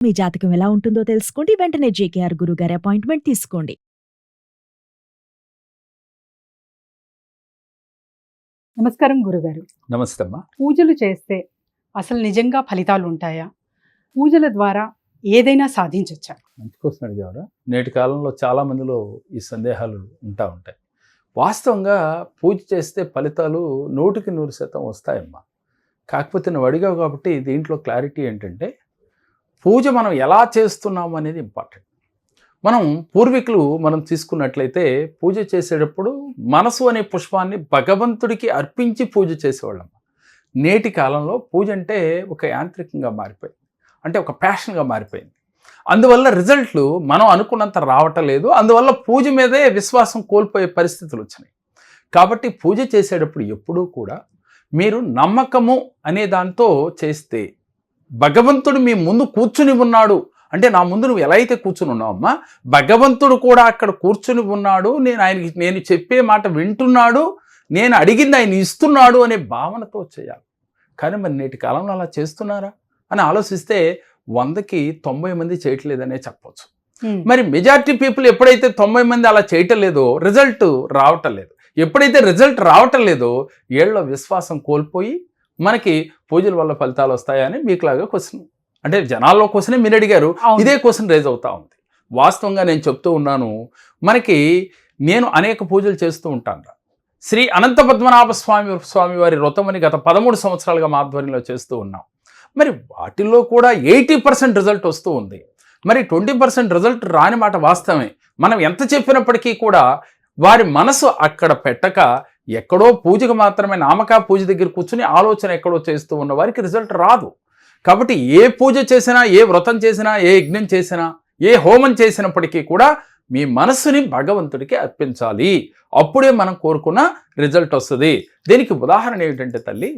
మీ జాతకం ఎలా ఉంటుందో తెలుసుకోండి. వెంటనే జేకేఆర్ గురుగారి అపాయింట్మెంట్ తీసుకోండి. నమస్కారం గురుగారు. నమస్తే అమ్మా. పూజలు చేస్తే అసలు నిజంగా ఫలితాలు ఉంటాయా? పూజల ద్వారా ఏదైనా సాధించవచ్చా? మంచి క్వశ్చన్ అడిగారు. నేటి కాలంలో చాలా మందిలో ఈ సందేహాలు ఉంటాయి. వాస్తవంగా పూజ చేస్తే ఫలితాలు 100% వస్తాయమ్మా. కాకపోతే నువ్వు అడిగావు కాబట్టి దీంట్లో క్లారిటీ ఏంటంటే, పూజ మనం ఎలా చేస్తున్నాము అనేది ఇంపార్టెంట్. మనం పూర్వీకులు తీసుకున్నట్లయితే పూజ చేసేటప్పుడు మనసు అనే పుష్పాన్ని భగవంతుడికి అర్పించి పూజ చేసేవాళ్ళం. నేటి కాలంలో పూజ అంటే ఒక యాంత్రికంగా మారిపోయింది, అంటే ఒక ప్యాషన్గా మారిపోయింది. అందువల్ల రిజల్ట్లు మనం అనుకున్నంత రావటం లేదు. అందువల్ల పూజ మీదే విశ్వాసం కోల్పోయే పరిస్థితులు వచ్చినాయి. కాబట్టి పూజ చేసేటప్పుడు ఎప్పుడూ కూడా మీరు నమ్మకము అనే దాంతో చేస్తే, భగవంతుడు మీ ముందు కూర్చుని ఉన్నాడు అంటే, నా ముందు నువ్వు ఎలా అయితే కూర్చుని ఉన్నావమ్మా, భగవంతుడు కూడా అక్కడ కూర్చుని ఉన్నాడు, నేను చెప్పే మాట వింటున్నాడు, నేను అడిగింది ఆయన ఇస్తున్నాడు అనే భావనతో చేయాలి. కానీ మరి నేటి కాలంలో అలా చేస్తున్నారా అని ఆలోచిస్తే 100కి 90 మంది చేయట్లేదనే చెప్పవచ్చు. మరి మెజారిటీ పీపుల్ ఎప్పుడైతే 90 మంది అలా చేయటం లేదో రిజల్ట్ రావటం లేదు. ఎప్పుడైతే రిజల్ట్ రావటం లేదో ఏళ్ళలో విశ్వాసం కోల్పోయి మనకి పూజల వల్ల ఫలితాలు వస్తాయని మీకులాగా క్వశ్చన్, అంటే జనాల్లో క్వశ్చనే మీరు అడిగారు, ఇదే క్వశ్చన్ రేజ్ అవుతా ఉంది. వాస్తవంగా నేను చెప్తూ ఉన్నాను, నేను అనేక పూజలు చేస్తూ ఉంటాను. శ్రీ అనంత పద్మనాభ స్వామి వారి వ్రతమని గత 13 సంవత్సరాలుగా మా ఆధ్వర్యంలో చేస్తూ ఉన్నాం. మరి వాటిల్లో కూడా 80% రిజల్ట్ వస్తూ ఉంది. మరి 20% రిజల్ట్ రాని మాట వాస్తవమే. మనం ఎంత చెప్పినప్పటికీ కూడా వారి మనసు అక్కడ పెట్టక ఎక్కడో పూజకు మాత్రమే నామకా పూజ దగ్గర కూర్చుని ఆలోచన ఎక్కడో చేస్తూ ఉన్న వారికి రిజల్ట్ రాదు. కాబట్టి ఏ పూజ చేసినా, ఏ వ్రతం చేసినా, ఏ యజ్ఞం చేసినా, ఏ హోమం చేసినప్పటికీ కూడా మీ మనస్సుని భగవంతుడికి అర్పించాలి. అప్పుడే మనం కోరుకున్న రిజల్ట్ వస్తుంది. దీనికి ఉదాహరణ ఏమిటంటే తల్లి,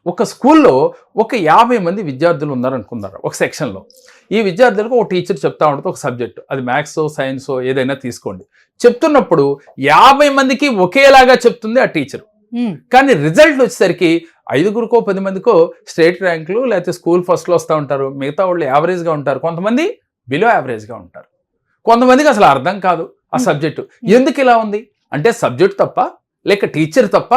ఒక స్కూల్లో ఒక 50 మంది విద్యార్థులు ఉన్నారనుకున్నారు ఒక సెక్షన్లో. ఈ విద్యార్థులకు ఒక టీచర్ చెప్తా ఉంటుంది ఒక సబ్జెక్టు, అది మ్యాథ్సో సైన్సో ఏదైనా తీసుకోండి. చెప్తున్నప్పుడు 50 మందికి ఒకేలాగా చెప్తుంది ఆ టీచర్. కానీ రిజల్ట్ వచ్చేసరికి 5గురికో 10 మందికో స్టేట్ ర్యాంకులు లేకపోతే స్కూల్ ఫస్ట్లో వస్తూ ఉంటారు. మిగతా వాళ్ళు యావరేజ్గా ఉంటారు, కొంతమంది బిలో యావరేజ్గా ఉంటారు, కొంతమందికి అసలు అర్థం కాదు ఆ సబ్జెక్టు. ఎందుకు ఇలా ఉంది అంటే సబ్జెక్టు తప్ప, లేక టీచర్ తప్ప,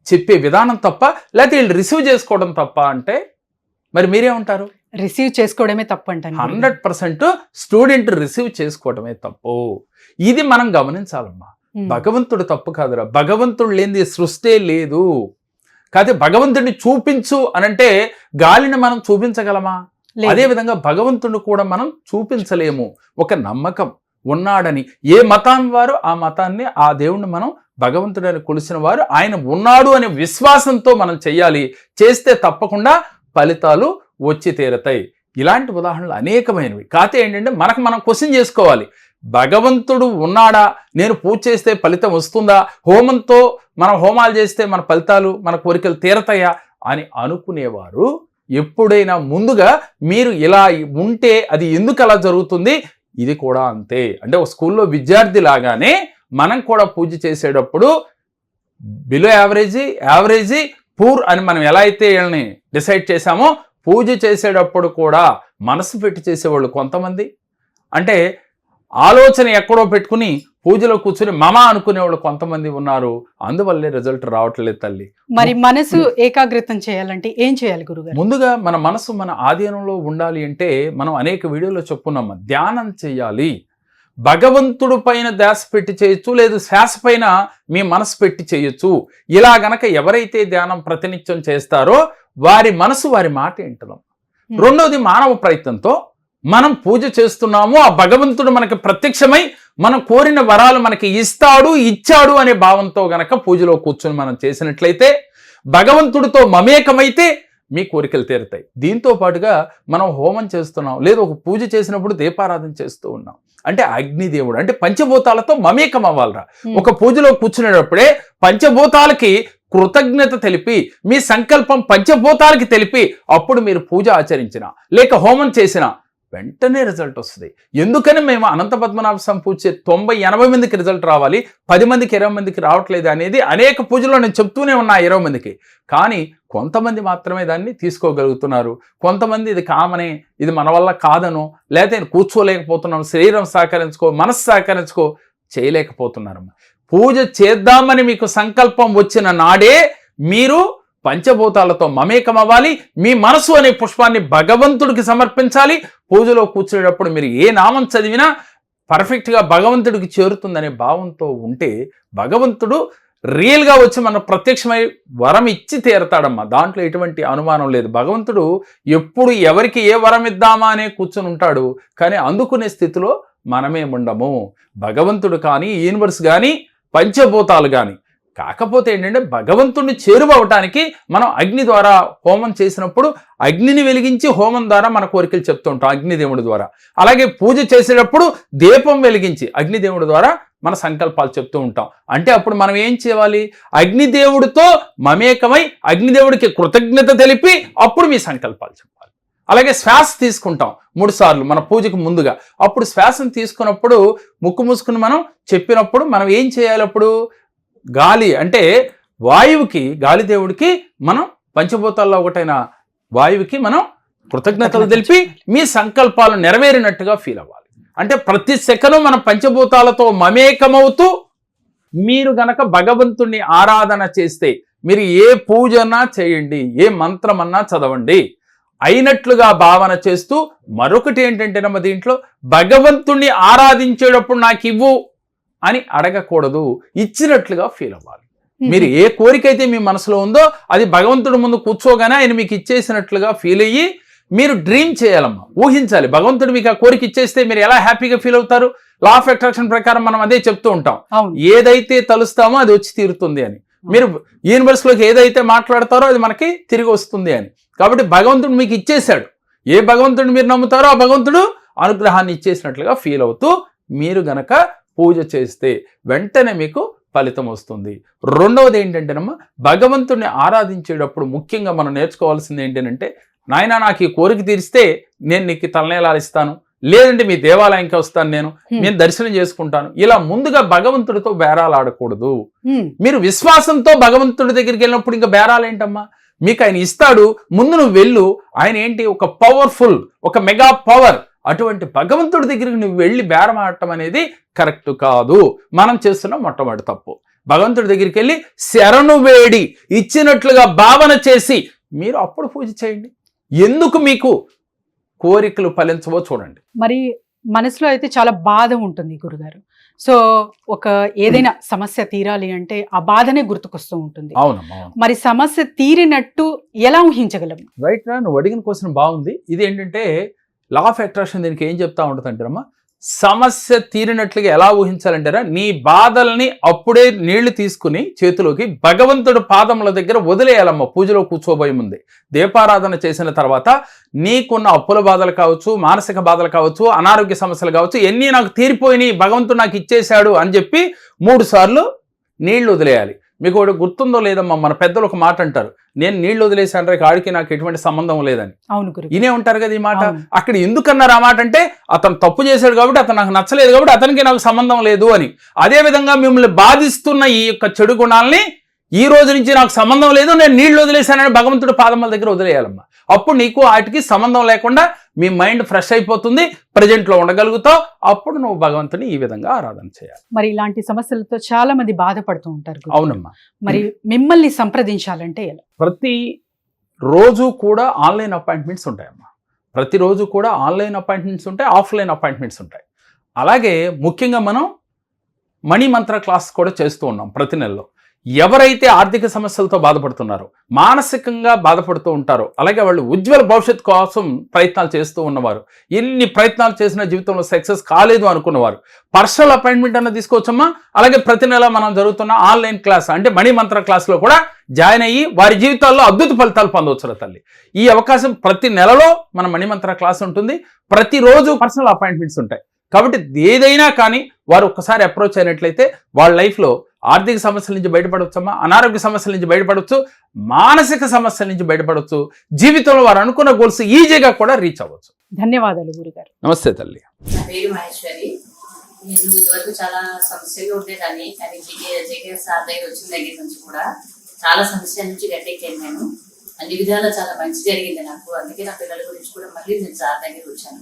చెప్పే విధానం తప్ప, లేకపోతే వీళ్ళు రిసీవ్ చేసుకోవడం తప్ప అంటే మరి మీరేమంటారు? రిసీవ్ చేసుకోవడమే తప్పు అంటాను. 100% స్టూడెంట్ రిసీవ్ చేసుకోవడమే తప్పు. ఇది మనం గమనించాలమ్మా. భగవంతుడు తప్పు కాదురా, భగవంతుడు లేనిది సృష్టే లేదు. కాకపోతే భగవంతుడిని చూపించు అనంటే గాలిని మనం చూపించగలమా? అదేవిధంగా భగవంతుడిని కూడా మనం చూపించలేము. ఒక నమ్మకం ఉన్నాడని, ఏ మతం వారు ఆ మతాన్ని, ఆ దేవుణ్ణి మనం భగవంతుడని కొలిసిన వారు ఆయన ఉన్నాడు అనే విశ్వాసంతో మనం చెయ్యాలి. చేస్తే తప్పకుండా ఫలితాలు వచ్చి తీరతాయి. ఇలాంటి ఉదాహరణలు అనేకమైనవి. కాకపోతే ఏంటంటే మనం క్వశ్చన్ చేసుకోవాలి, భగవంతుడు ఉన్నాడా, నేను పూజ చేస్తే ఫలితం వస్తుందా, హోమంతో మనం హోమాలు చేస్తే మన ఫలితాలు, మన కోరికలు తీరతాయా అని అనుకునేవారు ఎప్పుడైనా ముందుగా మీరు ఇలా ఉంటే అది ఎందుకు అలా జరుగుతుంది, ఇది కూడా అంతే. అంటే ఒక స్కూల్లో విద్యార్థి లాగానే మనం కూడా పూజ చేసేటప్పుడు బిలో యావరేజీ పూర్ అని మనం ఎలా అయితే వీళ్ళని డిసైడ్ చేశామో, పూజ చేసేటప్పుడు కూడా మనసు పెట్టి చేసేవాళ్ళు కొంతమంది, అంటే ఆలోచన ఎక్కడో పెట్టుకుని పూజలో కూర్చుని మమ అనుకునేవాళ్ళు కొంతమంది ఉన్నారు. అందువల్లే రిజల్ట్ రావట్లేదు తల్లి. మరి మనసు ఏకాగ్రతం చేయాలంటే ఏం చేయాలి గురుగారు? ముందుగా మన మనసు మన ఆధీనంలో ఉండాలి అంటే మనం అనేక వీడియోలో చెప్పుకున్నాము, ధ్యానం చేయాలి. భగవంతుడు పైన ధ్యాస పెట్టి చేయొచ్చు, లేదు శ్వాస పైన మీ మనసు పెట్టి చేయొచ్చు. ఇలా గనక ఎవరైతే ధ్యానం ప్రతినిత్యం చేస్తారో వారి మనసు వారి మాట వింటదాం. రెండోది, మానవ ప్రయత్నంతో మనం పూజ చేస్తున్నాము, ఆ భగవంతుడు మనకి ప్రత్యక్షమై మనం కోరిన వరాలు మనకి ఇచ్చాడు అనే భావంతో గనక పూజలో కూర్చొని మనం చేసినట్లయితే, భగవంతుడితో మమేకమైతే మీ కోరికలు తీరుతాయి. దీంతో పాటుగా మనం హోమం చేస్తున్నాం, లేదు ఒక పూజ చేసినప్పుడు దీపారాధన చేస్తూ ఉన్నాం అంటే అగ్నిదేవుడు, అంటే పంచభూతాలతో మమేకం అవ్వాలరా. ఒక పూజలో కూర్చునేటప్పుడే పంచభూతాలకి కృతజ్ఞత తెలిపి, మీ సంకల్పం పంచభూతాలకి తెలిపి అప్పుడు మీరు పూజ ఆచరించిన లేక హోమం చేసిన వెంటనే రిజల్ట్ వస్తుంది. ఎందుకని మేము అనంత పద్మనాభ స్వామి పూజ 90-80 మందికి రిజల్ట్ రావాలి, 10 మందికి 20 మందికి రావట్లేదు అనేది అనేక పూజల్లో నేను చెప్తూనే ఉన్నా 20 మందికి. కానీ కొంతమంది మాత్రమే దాన్ని తీసుకోగలుగుతున్నారు. కొంతమంది ఇది కామనే, ఇది మన వల్ల కాదనో, లేకపోతే కూర్చోలేకపోతున్నాం, శరీరం సహకరించుకో, మనస్సు సహకరించుకో చేయలేకపోతున్నారమ్మా. పూజ చేద్దామని మీకు సంకల్పం వచ్చిన నాడే మీరు పంచభూతాలతో మమేకం అవ్వాలి. మీ మనసు అనే పుష్పాన్ని భగవంతుడికి సమర్పించాలి. పూజలో కూర్చునేటప్పుడు మీరు ఏ నామం చదివినా పర్ఫెక్ట్గా భగవంతుడికి చేరుతుందనే భావంతో ఉంటే భగవంతుడు రియల్గా వచ్చి మన ప్రత్యక్షమై వరం ఇచ్చి తీరతాడమ్మా. దాంట్లో ఎటువంటి అనుమానం లేదు. భగవంతుడు ఎప్పుడు ఎవరికి ఏ వరం ఇద్దామా అనే కూర్చుని ఉంటాడు, కానీ అందుకునే స్థితిలో మనమే ఉండము. భగవంతుడు కానీ, యూనివర్స్ కానీ, పంచభూతాలు కానీ. కాకపోతే ఏంటంటే భగవంతుడిని చేరువవటానికి మనం అగ్ని ద్వారా హోమం చేసినప్పుడు అగ్నిని వెలిగించి హోమం ద్వారా మన కోరికలు చెప్తూ ఉంటాం అగ్నిదేవుడి ద్వారా. అలాగే పూజ చేసేటప్పుడు దీపం వెలిగించి అగ్నిదేవుడి ద్వారా మన సంకల్పాలు చెప్తూ ఉంటాం. అంటే అప్పుడు మనం ఏం చేయాలి? అగ్నిదేవుడితో మమేకమై అగ్నిదేవుడికి కృతజ్ఞత తెలిపి అప్పుడు మీ సంకల్పాలు చెప్పాలి. అలాగే శ్వాస తీసుకుంటాం 3 సార్లు మన పూజకు ముందుగా. అప్పుడు శ్వాసను తీసుకున్నప్పుడు ముక్కు మూసుకుని మనం చెప్పినప్పుడు మనం ఏం చేయాలి? అప్పుడు గాలి అంటే వాయువుకి, గాలిదేవుడికి మనం పంచభూతాల్లో ఒకటైన వాయువుకి మనం కృతజ్ఞతలు తెలిపి మీ సంకల్పాలు నెరవేరినట్టుగా ఫీల్ అవ్వాలి. అంటే ప్రతి సెకను మనం పంచభూతాలతో మమేకమవుతూ మీరు గనక భగవంతుణ్ణి ఆరాధన చేస్తే, మీరు ఏ పూజన్నా చేయండి, ఏ మంత్రమన్నా చదవండి, అయినట్లుగా భావన చేస్తూ మరొకటి ఏంటంటేనమ్మ దీంట్లో భగవంతుణ్ణి ఆరాధించేటప్పుడు నాకు ఇవ్వు అని అడగకూడదు, ఇచ్చినట్లుగా ఫీల్ అవ్వాలి. మీరు ఏ కోరిక అయితే మీ మనసులో ఉందో అది భగవంతుడి ముందు కూర్చోగానే ఆయన మీకు ఇచ్చేసినట్లుగా ఫీల్ అయ్యి మీరు డ్రీమ్ చేయాలమ్మా, ఊహించాలి. భగవంతుడు మీకు ఆ కోరిక ఇచ్చేస్తే మీరు ఎలా హ్యాపీగా ఫీల్ అవుతారు? లా ఆఫ్ అట్రాక్షన్ ప్రకారం మనం అదే చెప్తూ ఉంటాం, ఏదైతే తలుస్తామో అది వచ్చి తీరుతుంది అని. మీరు యూనివర్స్లోకి ఏదైతే మాట్లాడతారో అది మనకి తిరిగి వస్తుంది అని. కాబట్టి భగవంతుడు మీకు ఇచ్చేశాడు. ఏ భగవంతుడు మీరు నమ్ముతారో ఆ భగవంతుడు అనుగ్రహాన్ని ఇచ్చేసినట్లుగా ఫీల్ అవుతూ మీరు గనక పూజ చేస్తే వెంటనే మీకు ఫలితం వస్తుంది. రెండవది ఏంటంటేనమ్మా, భగవంతుడిని ఆరాధించేటప్పుడు ముఖ్యంగా మనం నేర్చుకోవాల్సింది ఏంటంటే, నాయన నాకు ఈ కోరిక తీరిస్తే నేను నీకు తలనేలాలు ఇస్తాను, లేదంటే మీ దేవాలయంకి వస్తాను, నేను దర్శనం చేసుకుంటాను. ఇలా ముందుగా భగవంతుడితో బేరాలు ఆడకూడదు. మీరు విశ్వాసంతో భగవంతుడి దగ్గరికి వెళ్ళినప్పుడు ఇంకా బేరాలు ఏంటమ్మా? మీకు ఆయన ఇస్తాడు, ముందు నువ్వు వెళ్ళు. ఆయన ఏంటి? ఒక పవర్ఫుల్, ఒక మెగా పవర్. అటువంటి భగవంతుడి దగ్గరికి నువ్వు వెళ్ళి బేరం ఆడటం అనేది కరెక్ట్ కాదు. మనం చేస్తున్న మొట్టమొదటి తప్పు. భగవంతుడి దగ్గరికి వెళ్ళి శరణు వేడి ఇచ్చినట్లుగా భావన చేసి మీరు అప్పుడు పూజ చేయండి. ఎందుకు మీకు కోరికలు ఫలించవో చూడండి. మరి మనసులో అయితే చాలా బాధ ఉంటుంది గురుగారు. సో ఏదైనా సమస్య తీరాలి అంటే ఆ బాధనే గుర్తుకొస్తూ ఉంటుంది. అవునమ్మా. మరి సమస్య తీరినట్టు ఎలా ఊహించగలం? రైట్ రా, నువ్వు అడిగిన క్వశ్చన్ బాగుంది. ఇది ఏంటంటే లా ఆఫ్ అట్రాక్షన్ దీనికి ఏం చెప్తా ఉంటుంది అంటారమ్మా, సమస్య తీరినట్లుగా ఎలా ఊహించాలంటారా, నీ బాధల్ని అప్పుడే నీళ్లు తీసుకుని చేతిలోకి భగవంతుడు పాదముల దగ్గర వదిలేయాలమ్మా. పూజలో కూర్చోబోయే ముందే దీపారాధన చేసిన తర్వాత నీకున్న అప్పుల బాధలు కావచ్చు, మానసిక బాధలు కావచ్చు, అనారోగ్య సమస్యలు కావచ్చు, ఎన్ని నాకు తీరిపోయినాయి, భగవంతుడు నాకు ఇచ్చేశాడు అని చెప్పి 3 సార్లు నీళ్లు వదిలేయాలి. మీకు ఒకటి గుర్తుందో లేదమ్మా, మన పెద్దలు ఒక మాట అంటారు, నేను నీళ్లు వదిలేశాను రే, కాడికి నాకు ఎటువంటి సంబంధం లేదని. అవును గురు, ఇనే ఉంటారు కదా ఈ మాట. అక్కడ ఎందుకన్నారు ఆ మాట అంటే, అతను తప్పు చేశాడు కాబట్టి, అతను నాకు నచ్చలేదు కాబట్టి అతనికి నాకు సంబంధం లేదు అని. అదే విధంగా మిమ్మల్ని బాధిస్తున్న ఈ యొక్క చెడు గుణాలని ఈ రోజు నుంచి నాకు సంబంధం లేదు, నేను నీళ్లు వదిలేశానని భగవంతుడు పాదముల దగ్గర వదిలేయాలమ్మా. అప్పుడు నీకు వాటికి సంబంధం లేకుండా మీ మైండ్ ఫ్రెష్ అయిపోతుంది, ప్రజెంట్లో ఉండగలుగుతావు. అప్పుడు నువ్వు భగవంతుని ఈ విధంగా ఆరాధన చేయాలి. మరి ఇలాంటి సమస్యలతో చాలా మంది బాధపడుతూ ఉంటారు. అవునమ్మా. మరి మిమ్మల్ని సంప్రదించాలంటే ఎలా? ప్రతి రోజు కూడా ఆన్లైన్ అపాయింట్మెంట్స్ ఉంటాయమ్మా. ప్రతిరోజు కూడా ఆన్లైన్ అపాయింట్మెంట్స్ ఉంటాయి, ఆఫ్లైన్ అపాయింట్మెంట్స్ ఉంటాయి. అలాగే ముఖ్యంగా మనం మనీ మంత్ర క్లాస్ కూడా చేస్తూ ఉన్నాం ప్రతి నెలలో. ఎవరైతే ఆర్థిక సమస్యలతో బాధపడుతున్నారో, మానసికంగా బాధపడుతూ ఉంటారో, అలాగే వాళ్ళు ఉజ్వల భవిష్యత్తు కోసం ప్రయత్నాలు చేస్తూ ఉన్నవారు, ఎన్ని ప్రయత్నాలు చేసిన జీవితంలో సక్సెస్ కాలేదు అనుకున్నవారు పర్సనల్ అపాయింట్మెంట్ అన్న తీసుకోవచ్చమ్మా. అలాగే ప్రతి నెల మనం జరుగుతున్న ఆన్లైన్ క్లాస్ అంటే మణి మంత్ర క్లాస్లో కూడా జాయిన్ అయ్యి వారి జీవితాల్లో అద్భుత ఫలితాలు పొందవచ్చు తల్లి. ఈ అవకాశం ప్రతి నెలలో మన మణిమంత్ర క్లాస్ ఉంటుంది, ప్రతిరోజు పర్సనల్ అపాయింట్మెంట్స్ ఉంటాయి. కాబట్టి ఏదైనా కానీ వారు ఒక్కసారి అప్రోచ్ అయినట్లయితే వాళ్ళ లైఫ్లో ఆర్థిక సమస్యల నుంచి బయటపడవచ్చమ్మా, అనారోగ్య సమస్యల నుంచి బయటపడవచ్చు, మానసిక సమస్యల నుంచి బయటపడవచ్చు, జీవితంలో వారు అనుకున్న గోల్స్ ఈజీగా కూడా రీచ్ అవ్వచ్చు. ధన్యవాదాలు గురుగారు. నమస్తే తల్లి. నా పేరు మహేశ్వరి. నేను ఇదివరకు చాలా సమస్యలు ఉండేదాన్ని, కానీ జేకే సార్ దగ్గర వచ్చిన దగ్గర నుంచి కూడా చాలా సమస్యల నుంచి గట్టెక్కాను. నేను అన్ని విధాలా చాలా మంచి జరిగింది నాకు. అందుకే నా పిల్లల గురించి కూడా మళ్ళీ నేను సార్ దగ్గర వచ్చాను.